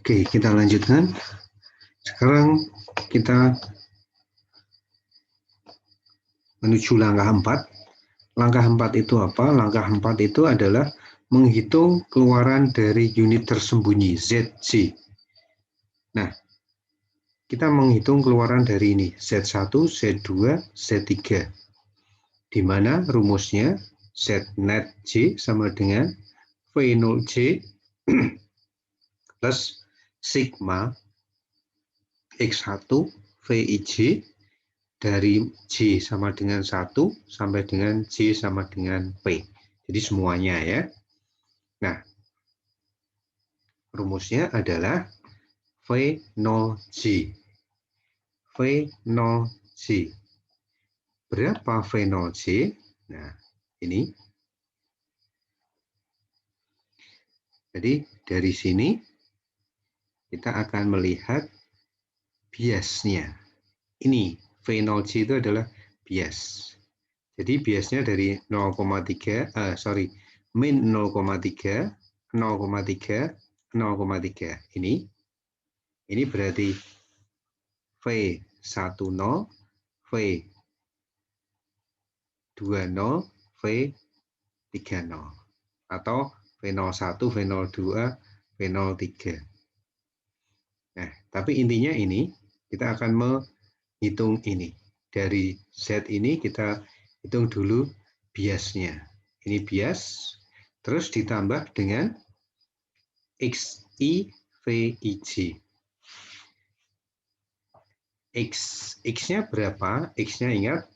Oke, kita lanjutkan. Sekarang kita menuju langkah 4. Langkah 4 itu apa? Langkah 4 itu adalah menghitung keluaran dari unit tersembunyi, ZC. Nah, kita menghitung keluaran dari ini, Z1, Z2, Z3. Di mana rumusnya Z net J sama dengan V0J plus sigma X1 VIJ dari J sama dengan 1 sampai dengan J sama dengan P. Jadi semuanya ya. Nah, rumusnya adalah V0J. V0J. Berapa V0J? Nah, ini. Jadi dari sini kita akan melihat biasnya. Ini V0J itu adalah bias. Jadi biasnya dari 0,3, min 0,3, 0,3, 0,3. Ini berarti V10, V20, V30. Atau V01, V02, V03. Nah, tapi intinya ini, kita akan menghitung ini. Dari Z ini kita hitung dulu biasnya. Ini bias, terus ditambah dengan XI, VIJ. X-nya berapa? X-nya ingat,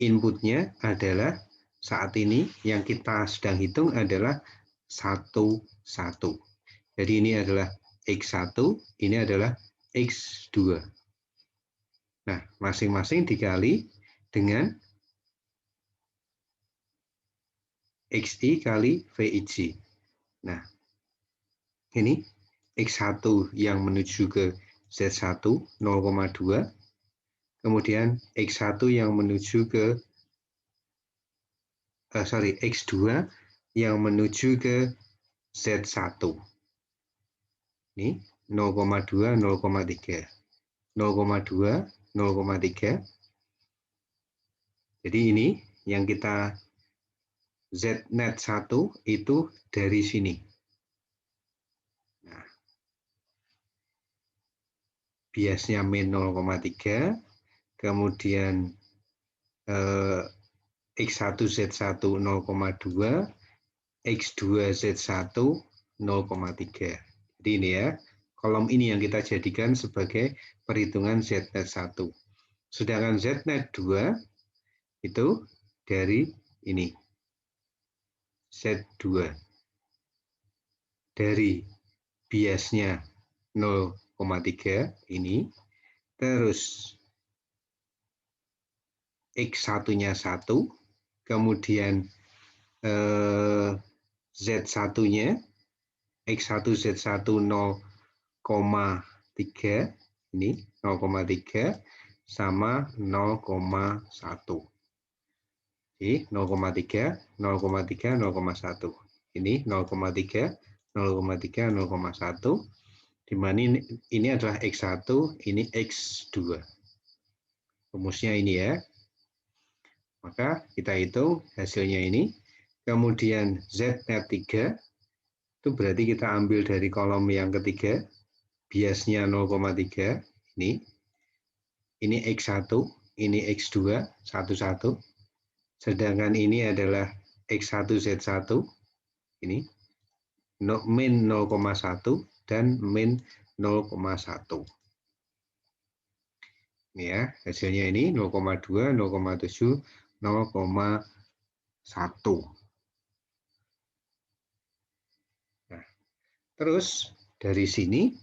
inputnya adalah saat ini yang kita sedang hitung adalah 1, 1. Jadi ini adalah X1, ini adalah X2. Nah, masing-masing dikali dengan XI kali VIJ. Nah, ini X1 yang menuju ke Z1 0,2, kemudian X1 yang menuju ke X2 yang menuju ke Z1. Ini 0,2, 0,3. 0,2, 0,3. Jadi ini yang kita Z net 1 itu dari sini. Nah, biasnya min 0,3, kemudian X1 Z1 0,2, X2 Z1 0,3. Jadi ini ya, kolom ini yang kita jadikan sebagai perhitungan Z net 1. Sedangkan Z net 2 itu dari ini. Z2. Dari biasnya 0,3 ini, terus X1-nya 1, kemudian Z1-nya, X1 Z1 0,3, ini 0,3 sama 0,1. Jadi 0,3, 0,3, 0,1. Ini 0,3, 0,3, 0,1. Di mana ini adalah X1, ini X2. Rumusnya ini ya. Maka kita hitung hasilnya ini. Kemudian Z net 3, itu berarti kita ambil dari kolom yang ketiga. Biasnya 0,3, ini. Ini X1, ini X2, 1,1. Sedangkan ini adalah X1 Z1, ini min 0,1 dan min 0,1. Ini ya, hasilnya ini 0,2, 0,7, 0,1. Nah, terus dari sini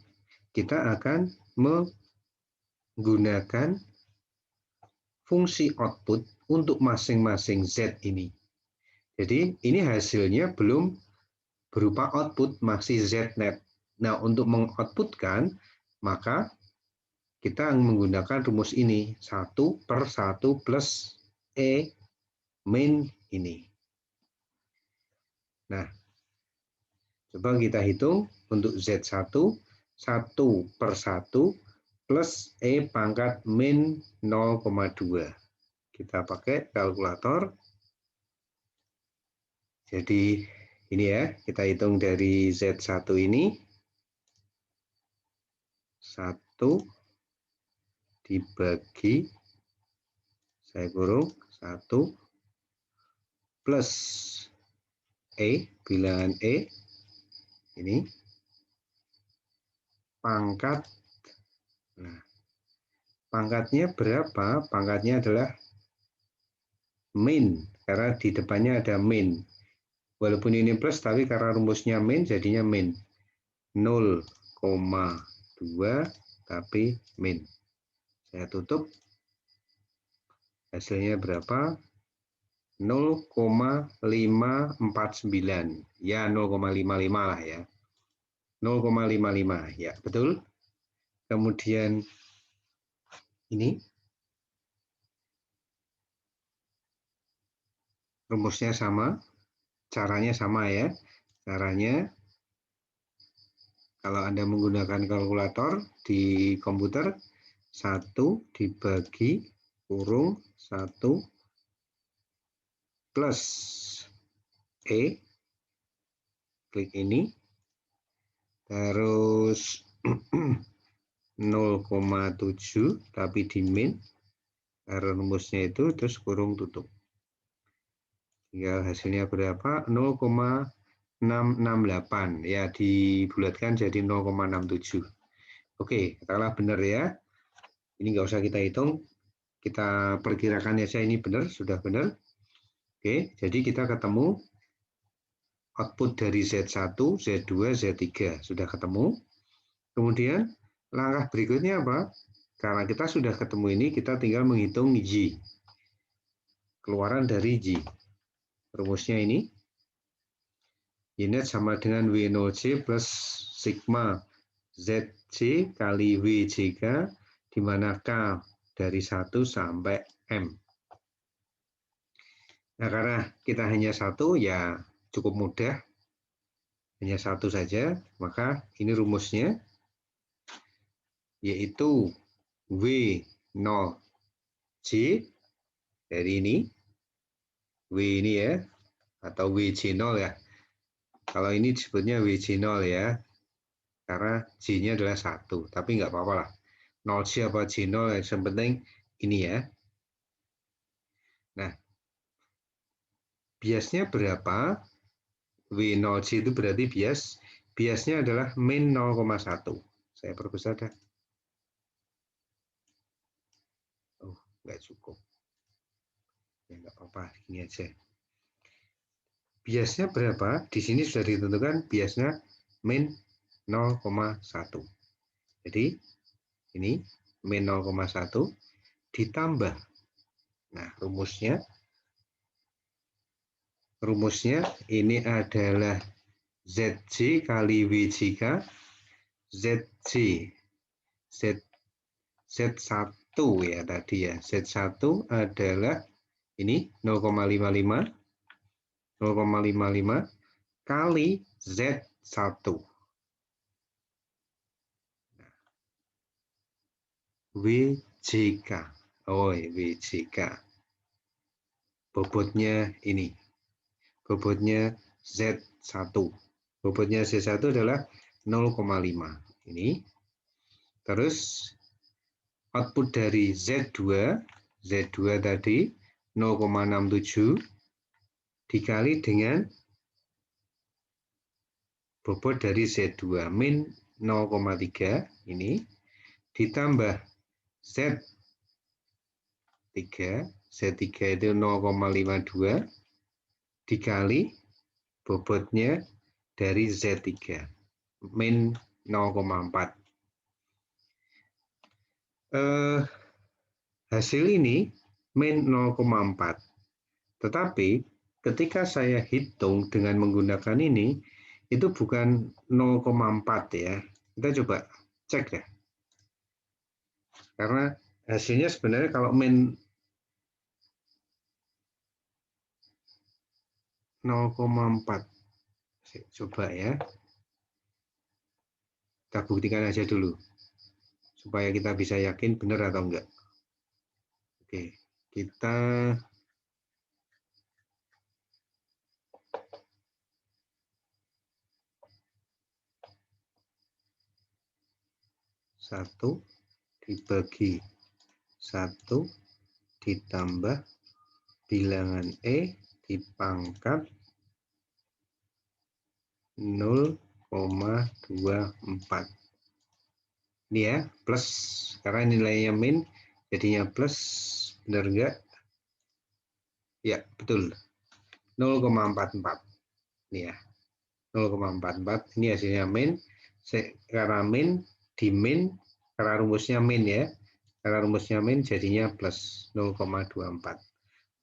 kita akan menggunakan fungsi output untuk masing-masing Z ini. Jadi ini hasilnya belum berupa output, masih Z net. Nah, untuk mengoutputkan, maka kita menggunakan rumus ini, 1/1 plus E min ini. Nah, coba kita hitung untuk Z1, 1/1 plus E pangkat min 0,2. Kita pakai kalkulator. Jadi ini ya, kita hitung dari Z1 ini. 1 dibagi, saya kurung, 1 plus E, bilangan E, ini, pangkat. Nah, pangkatnya berapa? Pangkatnya adalah min, karena di depannya ada min. Walaupun ini plus, tapi karena rumusnya min, jadinya min. 0,2, tapi min. Saya tutup. Hasilnya berapa? 0,549. Ya, 0,55 lah ya. 0,55. Ya, betul. Kemudian ini rumusnya sama, caranya sama ya. Caranya kalau Anda menggunakan kalkulator di komputer, 1 dibagi kurung 1 plus E, klik ini, terus 0,7 tapi di min, karena rumusnya itu, terus kurung tutup. Tinggal hasilnya berapa? 0,668. Ya, dibulatkan jadi 0,67. Oke, katakanlah benar ya. Ini nggak usah kita hitung. Kita perkirakan aja ini benar, sudah benar. Oke, jadi kita ketemu output dari Z1, Z2, Z3. Sudah ketemu. Kemudian langkah berikutnya apa? Karena kita sudah ketemu ini, kita tinggal menghitung Y. Keluaran dari Y. Rumusnya ini. Y-net sama dengan W0C plus sigma ZC kali WJK, di mana K dari 1 sampai M. Nah, karena kita hanya satu, ya cukup mudah. Hanya satu saja, maka ini rumusnya, yaitu W0C dari ini, W ini ya, atau WJ0 ya. Kalau ini disebutnya WJ0 ya, karena J-nya adalah 1, tapi nggak apa-apa lah. 0C apa J0, yang penting ini ya. Nah, biasnya berapa? W0C itu berarti bias. Biasnya adalah min 0,1. Saya perbesar dah. Oh, nggak cukup. Ya nggak apa-apa, ini aja. Biasnya berapa? Di sini sudah ditentukan biasnya min 0,1. Jadi ini min 0,1 ditambah. Nah, rumusnya ini adalah ZC kali WJK. ZC Z1 ya tadi ya. Z1 adalah ini 0,55 kali Z1. WJK. Oh, WJK. Bobotnya ini. Bobotnya Z1. Bobotnya Z1 adalah 0,5. Ini. Terus output dari Z2 tadi 0,67 dikali dengan bobot dari Z2 min 0,3 ini ditambah Z3 itu 0,52 dikali bobotnya dari Z3 min 0,4. Hasil ini min 0,4. Tetapi ketika saya hitung dengan menggunakan ini, itu bukan 0,4 ya. Kita coba cek ya. Karena hasilnya sebenarnya kalau min 0,4. Coba ya. Kita buktikan aja dulu supaya kita bisa yakin benar atau enggak. Oke, kita satu dibagi 1 ditambah bilangan E dipangkat 0,24. Ini ya, plus, karena nilainya min, jadinya plus, benar enggak? Ya, betul. 0,44. Ini ya, 0,44. Ini hasilnya min. Karena min, di min, karena rumusnya min ya. Karena rumusnya min, jadinya plus 0,24.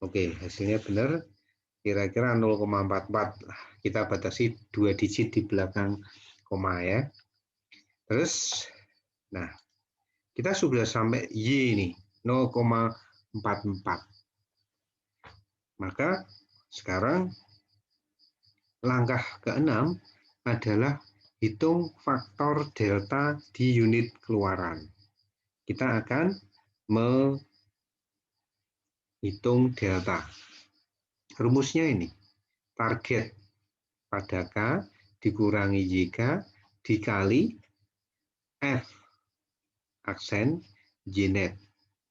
Oke, hasilnya benar. Kira-kira 0,44. Kita batasi 2 digit di belakang koma ya. Terus, nah, kita sudah sampai Y ini, 0,44. Maka sekarang langkah ke-6 adalah hitung faktor delta di unit keluaran. Kita akan menghitung delta. Rumusnya ini, target pada K dikurangi YK dikali F aksen Y net.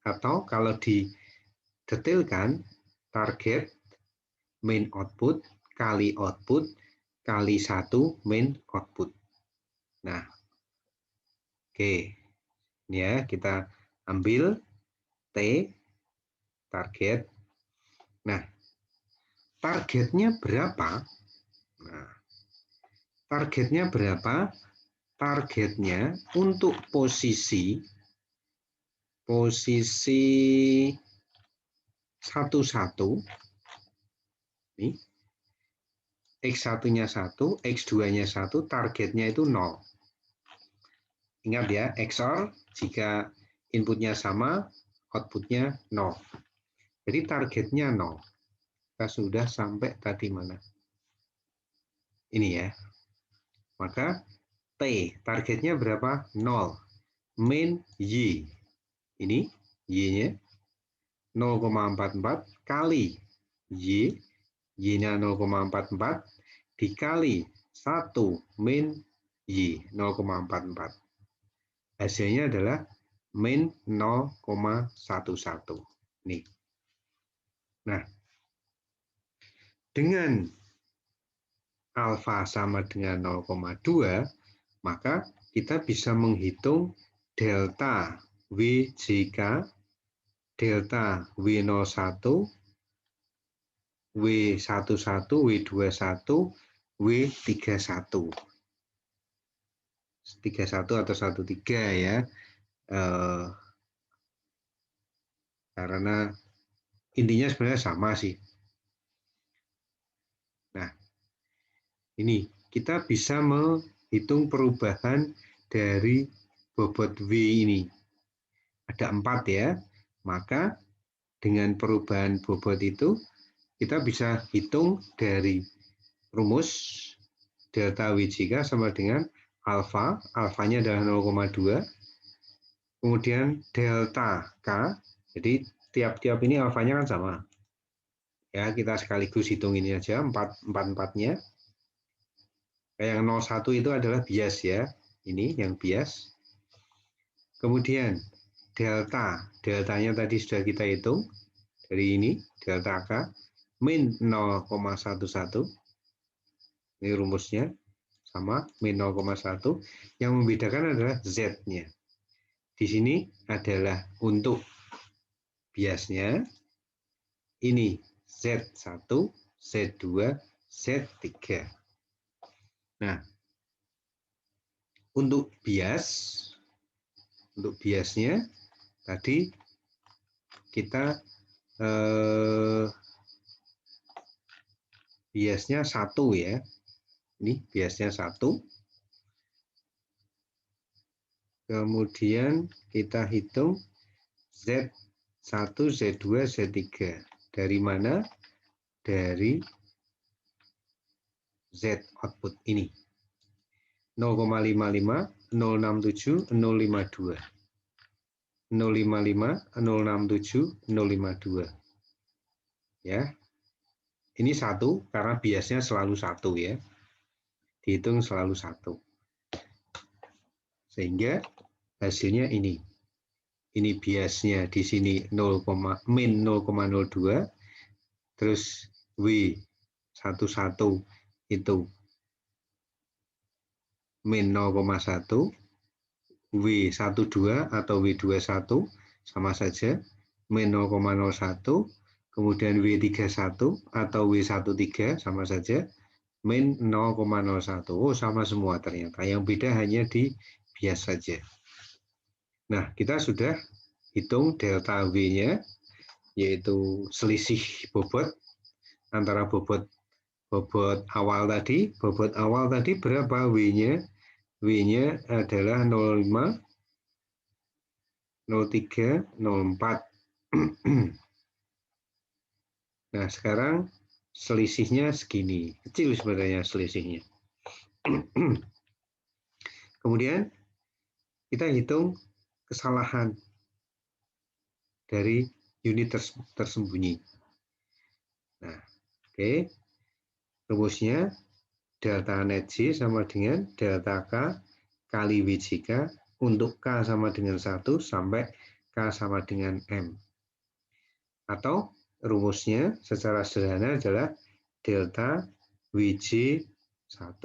Atau kalau didetailkan, target main output kali 1 main output. Nah, oke. Ini ya, kita ambil T, target. Nah, targetnya berapa? Nah, targetnya berapa? Targetnya untuk posisi 11 ini, X1-nya 1, X2-nya 1, targetnya itu 0. Ingat ya, XOR jika inputnya sama, outputnya 0. Jadi targetnya 0. Kita sudah sampai tadi mana? Ini ya. Maka T, targetnya berapa? 0. Min Y. Ini Y-nya 0,44 kali Y. Y-nya 0,44 dikali 1 min Y 0,44. Hasilnya adalah min 0,11. Nih. Nah, dengan alfa sama dengan 0,2, maka kita bisa menghitung delta WJK, delta W01, W11, W21, W31. 31 atau 13 ya. Karena intinya sebenarnya sama sih. Nah, ini kita bisa menghitung perubahan dari bobot W ini. Ada 4 ya. Maka dengan perubahan bobot itu kita bisa hitung dari rumus delta WJK sama dengan alfa, alfanya adalah 0,2, kemudian delta K, jadi tiap-tiap ini alfanya kan sama. Ya, kita sekaligus hitung ini aja, 4-4-nya. Yang 01 itu adalah bias ya, ini yang bias. Kemudian deltanya tadi sudah kita hitung, dari ini, delta K, min 0,11, ini rumusnya, sama, min 0,1, yang membedakan adalah Z-nya. Di sini adalah untuk biasnya, ini Z1, Z2, Z3. Nah, untuk biasnya, tadi kita biasnya 1 ya. Ini biasnya 1. Kemudian kita hitung Z1, Z2, Z3. Dari mana? Dari Z output ini. 0,55 067, 052. 055, 067, 052. Ya. Ini satu karena biasnya selalu satu ya. Dihitung selalu satu. Sehingga hasilnya ini. Ini biasnya di sini 0, min 0,02, terus W11 itu min 0,1, W12 atau W21 sama saja, min 0,01, kemudian W31 atau W13 sama saja, min 0,01. Oh, sama semua ternyata. Yang beda hanya di bias saja. Nah, kita sudah hitung delta W-nya, yaitu selisih bobot antara bobot awal tadi. Bobot awal tadi berapa W-nya? W-nya adalah 05, 03, 04. Nah, sekarang selisihnya segini. Kecil sebenarnya selisihnya. Kemudian kita hitung kesalahan dari unit tersembunyi. Nah, oke. Rumusnya delta net J sama dengan delta K kali WJK untuk K sama dengan 1 sampai K sama dengan M. Atau rumusnya secara sederhana adalah delta WJ 1.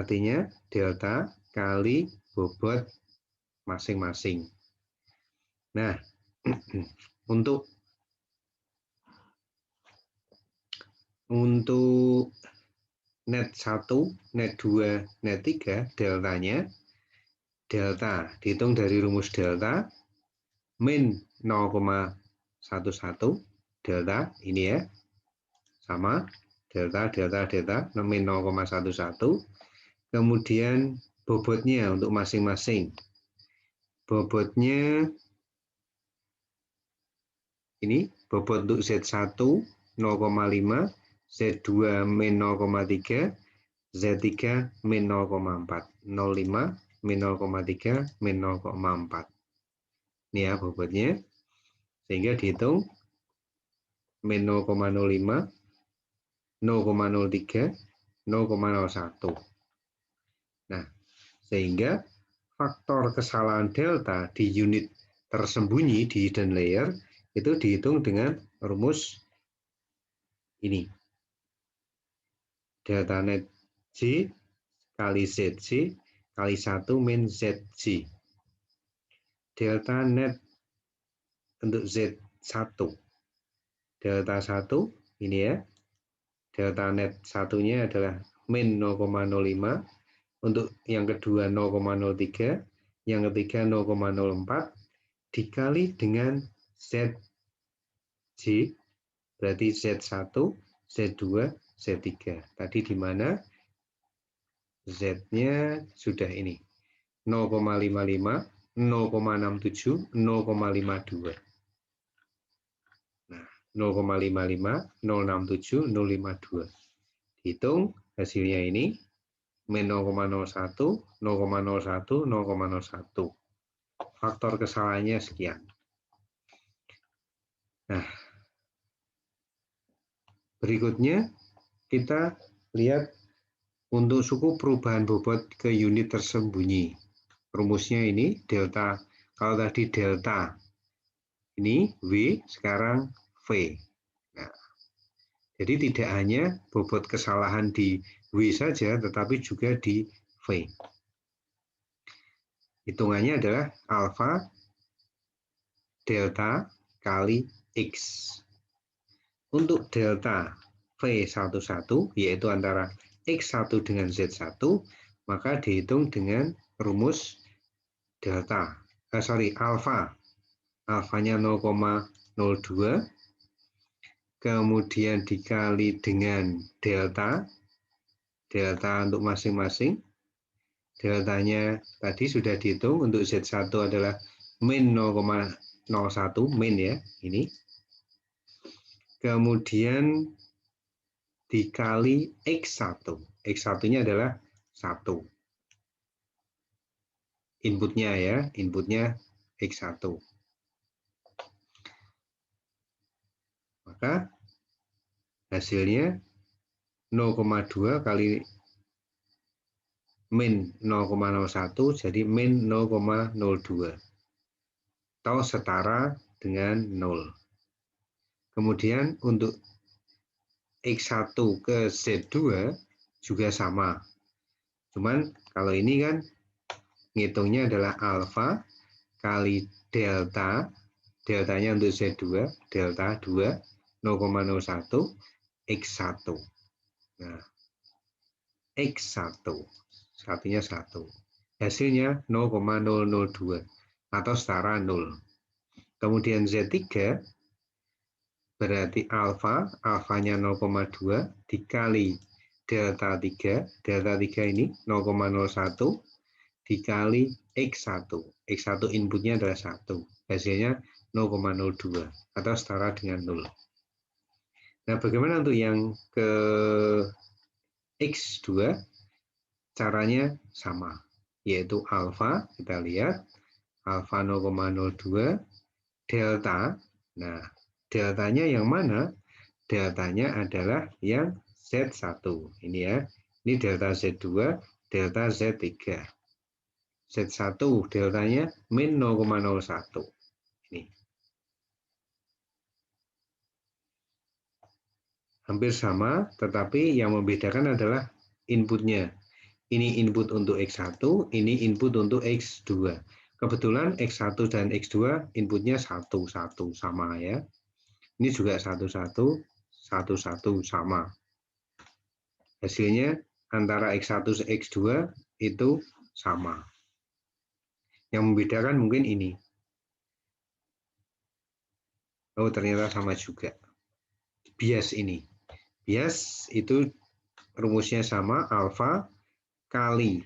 Artinya delta kali bobot masing-masing. Nah, untuk net 1, net 2, net 3 deltanya, delta dihitung dari rumus delta min 0,11 delta ini ya, sama delta min 0,11. Kemudian bobotnya untuk masing-masing, bobotnya ini bobot untuk Z1 0,5, Z2 min 0,3, Z3 min 0,4, 0,5 min 0,3 min 0,4. Ini ya bobotnya, sehingga dihitung min 0,05, 0,03, 0,01. Nah, sehingga faktor kesalahan delta di unit tersembunyi di hidden layer itu dihitung dengan rumus ini. Delta net J kali ZJ kali 1 min ZJ. Delta net untuk Z1. Delta 1 ini ya. Delta net satunya adalah min 0,05. Untuk yang kedua 0,03, yang ketiga 0,04 dikali dengan ZJ, berarti Z1, Z2, Z3. Tadi di mana Z-nya sudah ini 0,55, 0,67, 0,52. Nah, 0,55, 0,67, 0,52. Hitung hasilnya ini min 0,01, 0,01, 0,01. Faktor kesalahannya sekian. Nah, berikutnya kita lihat untuk suku perubahan bobot ke unit tersembunyi. Rumusnya ini delta, kalau tadi delta ini W, sekarang V. Nah, jadi tidak hanya bobot kesalahan di W saja, tetapi juga di V. Hitungannya adalah alfa delta kali X. Untuk delta V11, yaitu antara X1 dengan Z1, maka dihitung dengan rumus delta. Alfa. Alfanya 0,02, kemudian dikali dengan delta untuk masing-masing. Deltanya tadi sudah dihitung, untuk Z1 adalah min 0,01, min ya, ini. Kemudian dikali X1. X1-nya adalah 1. inputnya ya, inputnya X1. Maka hasilnya 0,2 kali min 0,01 jadi min 0,02 atau setara dengan 0. Kemudian untuk X1 ke Z2 juga sama. Cuman kalau ini kan ngitungnya adalah alfa kali delta, deltanya untuk Z2, delta 2, 0,01, X1. Nah, X1, satunya 1. Hasilnya 0,002 atau setara 0. Kemudian Z3 berarti alfa, alfanya 0,2 dikali delta 3, delta 3 ini 0,01 dikali X1. X1 inputnya adalah 1, hasilnya 0,02 atau setara dengan 0. Nah, bagaimana untuk yang ke X2? Caranya sama, yaitu alfa, kita lihat, alfa 0,02, delta, nah, deltanya yang mana? Deltanya adalah yang Z1, ini ya, ini delta Z2, delta Z3. Z1 deltanya min 0,01, ini. Hampir sama, tetapi yang membedakan adalah inputnya. Ini input untuk X1, ini input untuk X2. Kebetulan X1 dan X2 inputnya 1, 1 sama ya. Ini juga 1, 1, 1, 1 sama. Hasilnya antara X1 dan X2 itu sama. Yang membedakan mungkin ini. Oh, ternyata sama juga. Bias ini. Bias itu rumusnya sama, alfa kali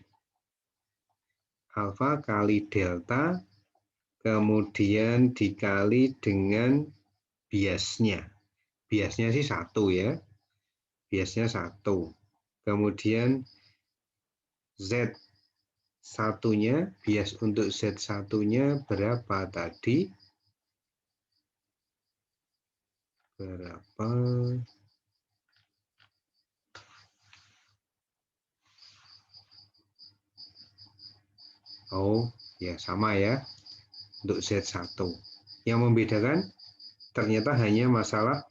delta kemudian dikali dengan biasnya. Biasnya sih 1 ya. Biasnya 1. Kemudian Z1-nya, bias untuk Z1-nya berapa tadi? Berapa? Oh, ya sama ya. Untuk Z1. Yang membedakan ternyata hanya masalah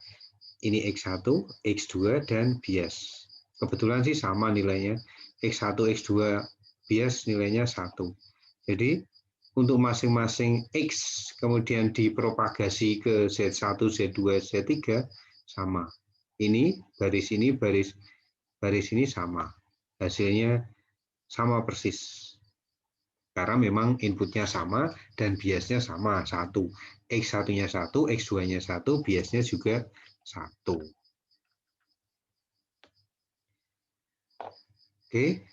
ini X1, X2, dan bias. Kebetulan sih sama nilainya. X1, X2, bias nilainya 1. Jadi untuk masing-masing X kemudian dipropagasi ke Z1, Z2, Z3 sama. Ini baris ini, baris ini sama. Hasilnya sama persis. Karena memang inputnya sama dan biasnya sama, 1. X1-nya 1, X2-nya 1, biasnya juga 1. Oke.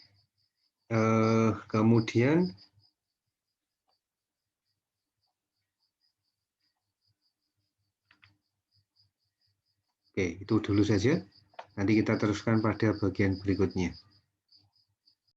Kemudian oke, itu dulu saja. Nanti kita teruskan pada bagian berikutnya.